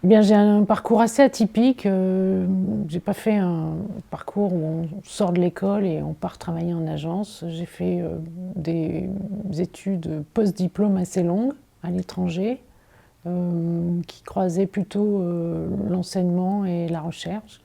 Bien, j'ai un parcours assez atypique. J'ai pas fait un parcours où on sort de l'école et on part travailler en agence. J'ai fait des études post-diplôme assez longues à l'étranger, qui croisaient plutôt l'enseignement et la recherche.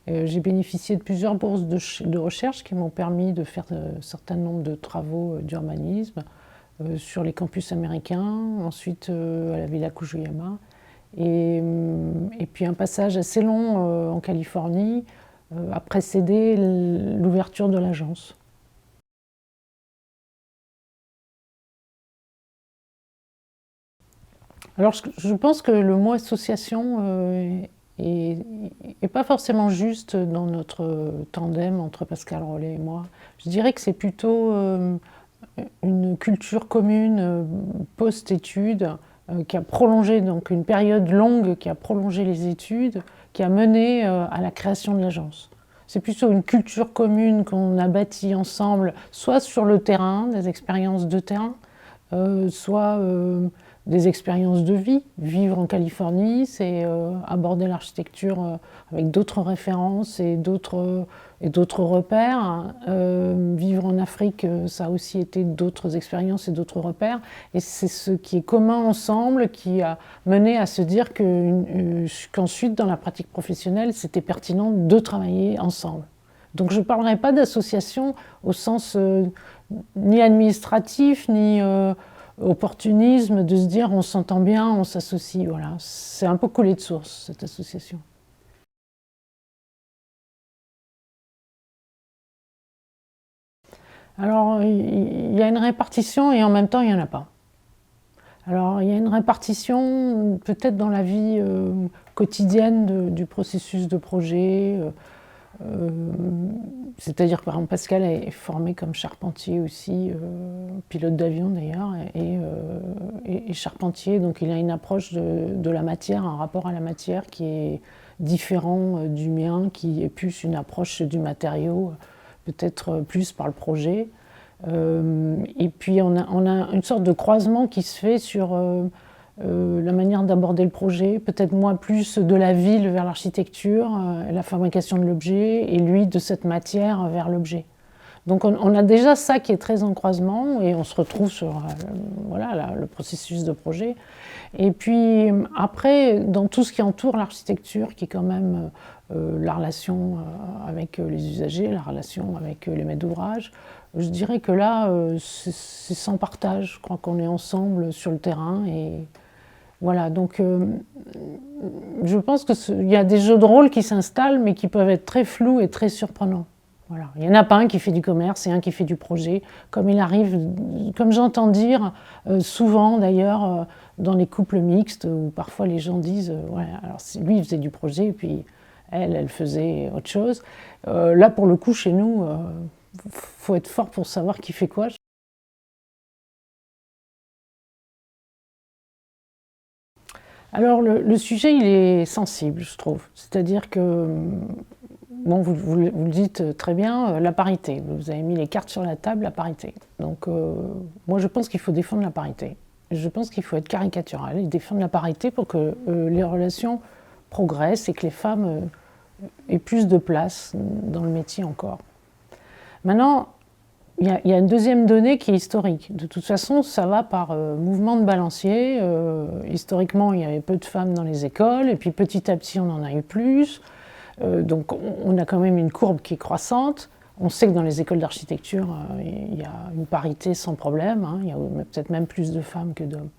J'ai bénéficié de plusieurs bourses de recherche qui m'ont permis de faire un certain nombre de travaux d'urbanisme sur les campus américains, ensuite à la Villa Kujuyama. Et puis un passage assez long en Californie a précédé l'ouverture de l'agence. Alors je pense que le mot association est pas forcément juste dans notre tandem entre Pascal Rollet et moi. Je dirais que c'est plutôt une culture commune post-études qui a prolongé, donc une période longue qui a prolongé les études, qui a mené à la création de l'agence. C'est plutôt une culture commune qu'on a bâtie ensemble, soit sur le terrain, des expériences de terrain, soit des expériences de vie. Vivre en Californie, c'est aborder l'architecture avec d'autres références et d'autres repères. Vivre en Afrique, ça a aussi été d'autres expériences et d'autres repères. Et c'est ce qui est commun ensemble qui a mené à se dire qu'ensuite, dans la pratique professionnelle, c'était pertinent de travailler ensemble. Donc je ne parlerai pas d'association au sens ni administratif, ni opportunisme de se dire on s'entend bien, on s'associe. Voilà. C'est un peu coulé de source, cette association. Alors, il y a une répartition et en même temps, il n'y en a pas. Alors, il y a une répartition peut-être dans la vie quotidienne du processus de projet. C'est-à-dire que par exemple, Pascal est formé comme charpentier aussi, pilote d'avion d'ailleurs, et charpentier, donc il a une approche de la matière, un rapport à la matière qui est différent du mien, qui est plus une approche du matériau, peut-être plus par le projet. Et puis on a une sorte de croisement qui se fait sur la manière d'aborder le projet, peut-être moi plus de la ville vers l'architecture, la fabrication de l'objet, et lui de cette matière vers l'objet. Donc on a déjà ça qui est très en croisement, et on se retrouve sur voilà, le processus de projet. Et puis après, dans tout ce qui entoure l'architecture, qui est quand même la relation avec les usagers, la relation avec les maîtres d'ouvrage, je dirais que là, c'est sans partage. Je crois qu'on est ensemble sur le terrain. Et voilà, donc je pense qu'il y a des jeux de rôle qui s'installent, mais qui peuvent être très flous et très surprenants. Voilà. Il n'y en a pas un qui fait du commerce et un qui fait du projet, comme il arrive, comme j'entends dire souvent d'ailleurs dans les couples mixtes, où parfois les gens disent ouais, alors lui il faisait du projet, et puis elle faisait autre chose. Là pour le coup, chez nous, faut être fort pour savoir qui fait quoi. Alors le sujet, il est sensible, je trouve. C'est-à-dire que, bon, vous le dites très bien, la parité. Vous avez mis les cartes sur la table, la parité. Donc moi, je pense qu'il faut défendre la parité. Je pense qu'il faut être caricatural et défendre la parité pour que les relations progressent et que les femmes aient plus de place dans le métier encore. Maintenant, il y a une deuxième donnée qui est historique. De toute façon, ça va par mouvement de balancier. Historiquement, il y avait peu de femmes dans les écoles, et puis petit à petit, on en a eu plus. Donc on a quand même une courbe qui est croissante. On sait que dans les écoles d'architecture, il y a une parité sans problème. Hein. Il y a peut-être même plus de femmes que d'hommes.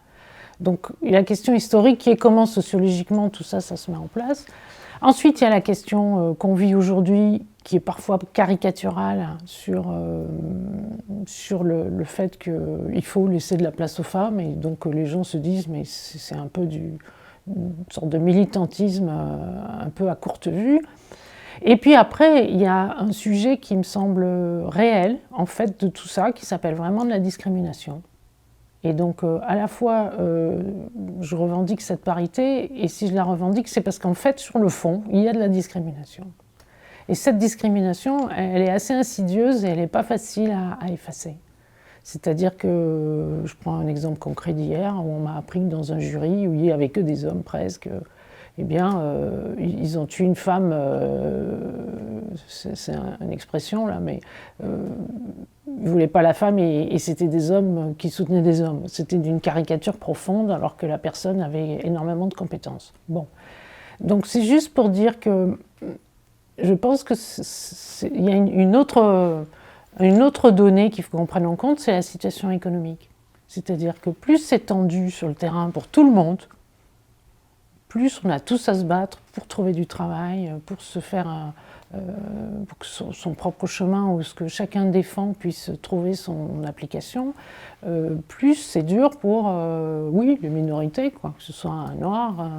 Donc il y a la question historique qui est comment sociologiquement tout ça, ça se met en place. Ensuite, il y a la question qu'on vit aujourd'hui, qui est parfois caricaturale sur le fait qu'il faut laisser de la place aux femmes, et donc les gens se disent mais c'est un peu une sorte de militantisme un peu à courte vue. Et puis après, il y a un sujet qui me semble réel, en fait, de tout ça, qui s'appelle vraiment de la discrimination. Et donc, à la fois, je revendique cette parité, et si je la revendique, c'est parce qu'en fait, sur le fond, il y a de la discrimination. Et cette discrimination, elle est assez insidieuse et elle n'est pas facile à effacer. C'est-à-dire que, je prends un exemple concret d'hier, où on m'a appris que dans un jury où il n'y avait que des hommes presque, eh bien, ils ont tué une femme, c'est une expression là, mais ils ne voulaient pas la femme et c'était des hommes qui soutenaient des hommes. C'était d'une caricature profonde alors que la personne avait énormément de compétences. Bon. Donc c'est juste pour dire que je pense qu'il y a une autre donnée qu'il faut qu'on prenne en compte, c'est la situation économique. C'est-à-dire que plus c'est tendu sur le terrain pour tout le monde, plus on a tous à se battre pour trouver du travail, pour se faire pour que son propre chemin ou ce que chacun défend puisse trouver son application, plus c'est dur pour, oui, les minorités, quoi, que ce soit un noir,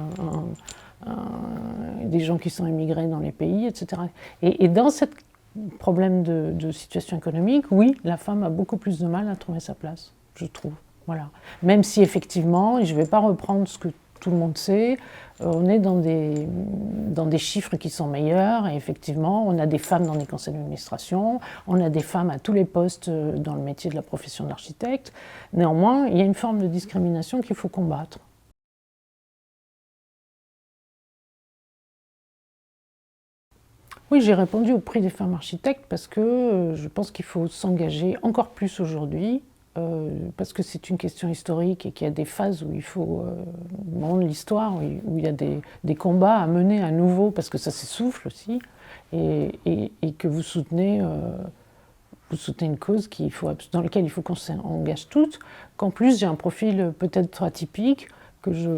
des gens qui sont immigrés dans les pays, etc. Et dans ce problème de situation économique, oui, la femme a beaucoup plus de mal à trouver sa place, je trouve. Voilà. Même si effectivement, et je ne vais pas reprendre ce que tout le monde sait, on est dans des chiffres qui sont meilleurs, et effectivement, on a des femmes dans les conseils d'administration, on a des femmes à tous les postes dans le métier de la profession d'architecte. Néanmoins, il y a une forme de discrimination qu'il faut combattre. Oui, j'ai répondu au prix des femmes architectes parce que je pense qu'il faut s'engager encore plus aujourd'hui, parce que c'est une question historique et qu'il y a des phases où il faut rendre l'histoire, où il y a des combats à mener à nouveau, parce que ça s'essouffle aussi, et que vous soutenez une cause dans laquelle il faut qu'on s'engage toutes, qu'en plus j'ai un profil peut-être atypique, que je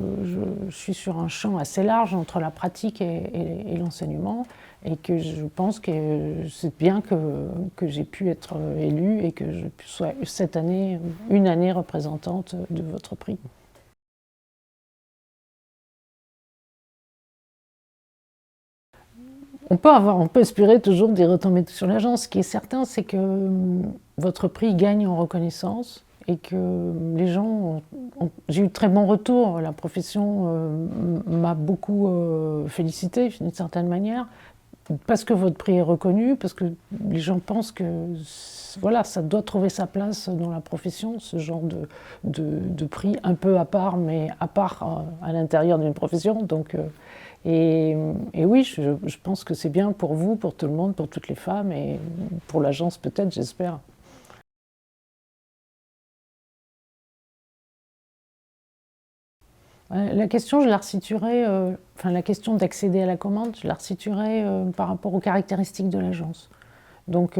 suis sur un champ assez large entre la pratique et l'enseignement, et que je pense que c'est bien que j'ai pu être élue et que je sois cette année, une année représentante de votre prix. On peut espérer toujours des retombées sur l'agence. Ce qui est certain, c'est que votre prix gagne en reconnaissance et que les gens j'ai eu de très bons retours. La profession m'a beaucoup félicité d'une certaine manière, parce que votre prix est reconnu, parce que les gens pensent que voilà, ça doit trouver sa place dans la profession, ce genre de prix un peu à part, mais à part à l'intérieur d'une profession. Donc, et oui, je pense que c'est bien pour vous, pour tout le monde, pour toutes les femmes, et pour l'agence peut-être, j'espère. La question, je la resituerais, enfin la question d'accéder à la commande, je la resituerais par rapport aux caractéristiques de l'agence. Donc,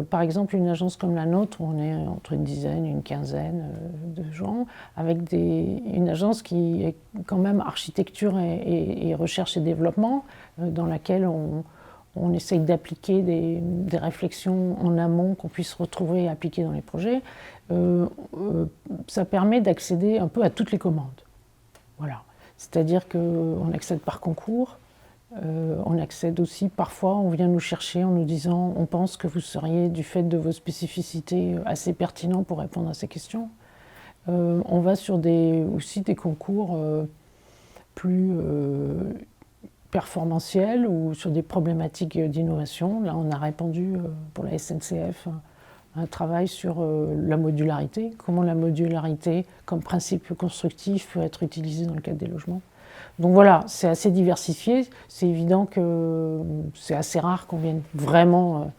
par exemple, une agence comme la nôtre, où on est entre une dizaine, une quinzaine de gens, avec une agence qui est quand même architecture et recherche et développement, dans laquelle on essaye d'appliquer des réflexions en amont qu'on puisse retrouver et appliquer dans les projets, ça permet d'accéder un peu à toutes les commandes. Voilà. C'est-à-dire qu'on accède par concours, on accède aussi, parfois on vient nous chercher en nous disant on pense que vous seriez, du fait de vos spécificités, assez pertinent pour répondre à ces questions. On va sur aussi des concours plus performantiels ou sur des problématiques d'innovation. Là, on a répondu pour la SNCF un travail sur la modularité, comment la modularité comme principe constructif peut être utilisée dans le cadre des logements. Donc voilà, c'est assez diversifié, c'est évident que c'est assez rare qu'on vienne vraiment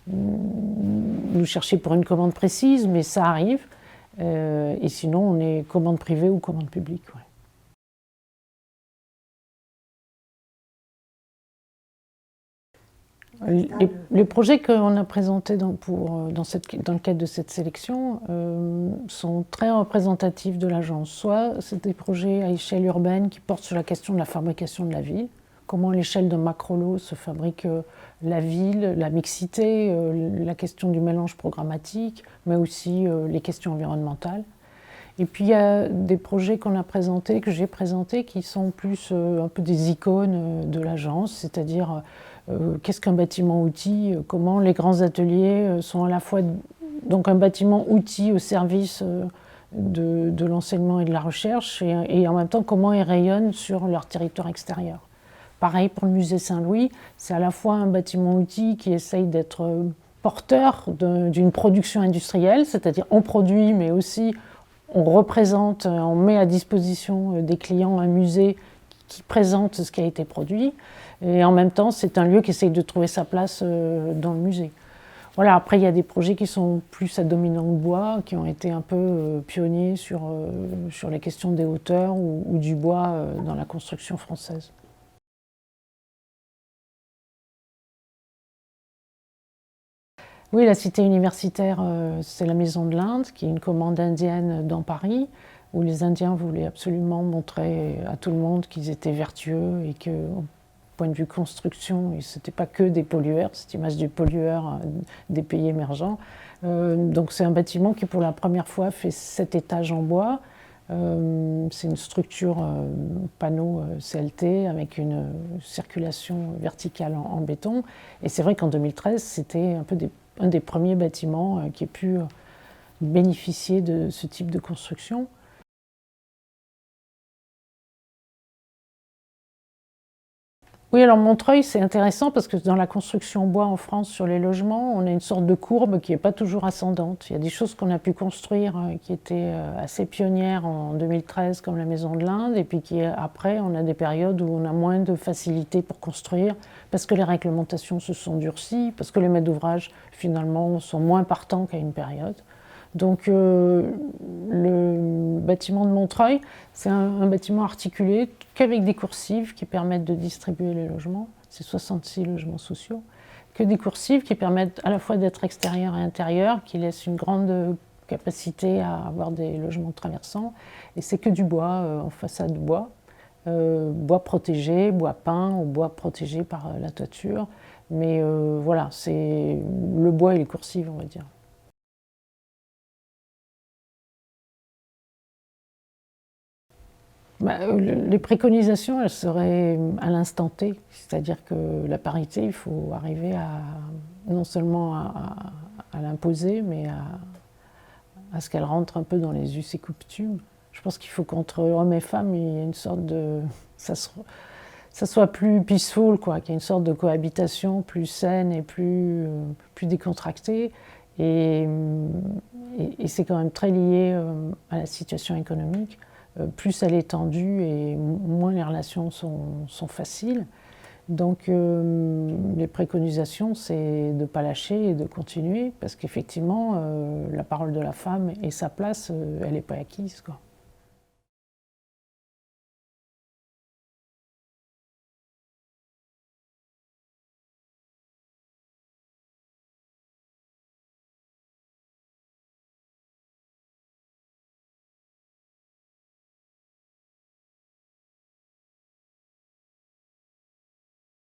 nous chercher pour une commande précise, mais ça arrive, et sinon on est commande privée ou commande publique. Ouais. Les projets qu'on a présentés dans le cadre de cette sélection sont très représentatifs de l'agence. Soit c'est des projets à échelle urbaine qui portent sur la question de la fabrication de la ville, comment à l'échelle d'un macro-lot se fabrique la ville, la mixité, la question du mélange programmatique, mais aussi les questions environnementales. Et puis il y a des projets qu'on a présentés, que j'ai présentés, qui sont plus un peu des icônes de l'agence, c'est-à-dire qu'est-ce qu'un bâtiment-outil, comment les grands ateliers sont à la fois donc un bâtiment-outil au service de l'enseignement et de la recherche, et en même temps comment ils rayonnent sur leur territoire extérieur. Pareil pour le musée Saint-Louis, c'est à la fois un bâtiment-outil qui essaye d'être porteur d'une production industrielle, c'est-à-dire on produit, mais aussi on représente, on met à disposition des clients un musée qui présente ce qui a été produit, et en même temps c'est un lieu qui essaye de trouver sa place dans le musée. Voilà, après il y a des projets qui sont plus à dominante bois, qui ont été un peu pionniers sur les questions des hauteurs ou du bois dans la construction française. Oui, la cité universitaire, c'est la Maison de l'Inde, qui est une commande indienne dans Paris, où les Indiens voulaient absolument montrer à tout le monde qu'ils étaient vertueux et que, au point de vue construction, ce n'était pas que des pollueurs, cette image du pollueur des pays émergents. Donc c'est un bâtiment qui, pour la première fois, fait 7 étages en bois. C'est une structure panneau CLT avec une circulation verticale en béton. Et c'est vrai qu'en 2013, c'était un des premiers bâtiments qui ait pu bénéficier de ce type de construction. Oui, alors Montreuil, c'est intéressant parce que dans la construction bois en France sur les logements, on a une sorte de courbe qui n'est pas toujours ascendante. Il y a des choses qu'on a pu construire qui étaient assez pionnières en 2013, comme la Maison de l'Inde, et puis après, on a des périodes où on a moins de facilité pour construire parce que les réglementations se sont durcies, parce que les maîtres d'ouvrage, finalement, sont moins partants qu'à une période. Donc le bâtiment de Montreuil, c'est un bâtiment articulé qu'avec des coursives qui permettent de distribuer les logements. C'est 66 logements sociaux. Que des coursives qui permettent à la fois d'être extérieur et intérieur, qui laissent une grande capacité à avoir des logements traversants. Et c'est que du bois en façade bois. Bois protégé, bois peint ou bois protégé par la toiture. Mais voilà, c'est le bois et les coursives, on va dire. Les préconisations, elles seraient à l'instant T, c'est-à-dire que la parité, il faut arriver non seulement à l'imposer, mais à ce qu'elle rentre un peu dans les us et coutumes. Je pense qu'il faut qu'entre hommes et femmes, il y ait une sorte de... ça soit plus peaceful, quoi, qu'il y ait une sorte de cohabitation plus saine et plus décontractée. Et c'est quand même très lié à la situation économique. Plus elle est tendue et moins les relations sont faciles. Donc les préconisations, c'est de ne pas lâcher et de continuer, parce qu'effectivement, la parole de la femme et sa place, elle n'est pas acquise, quoi.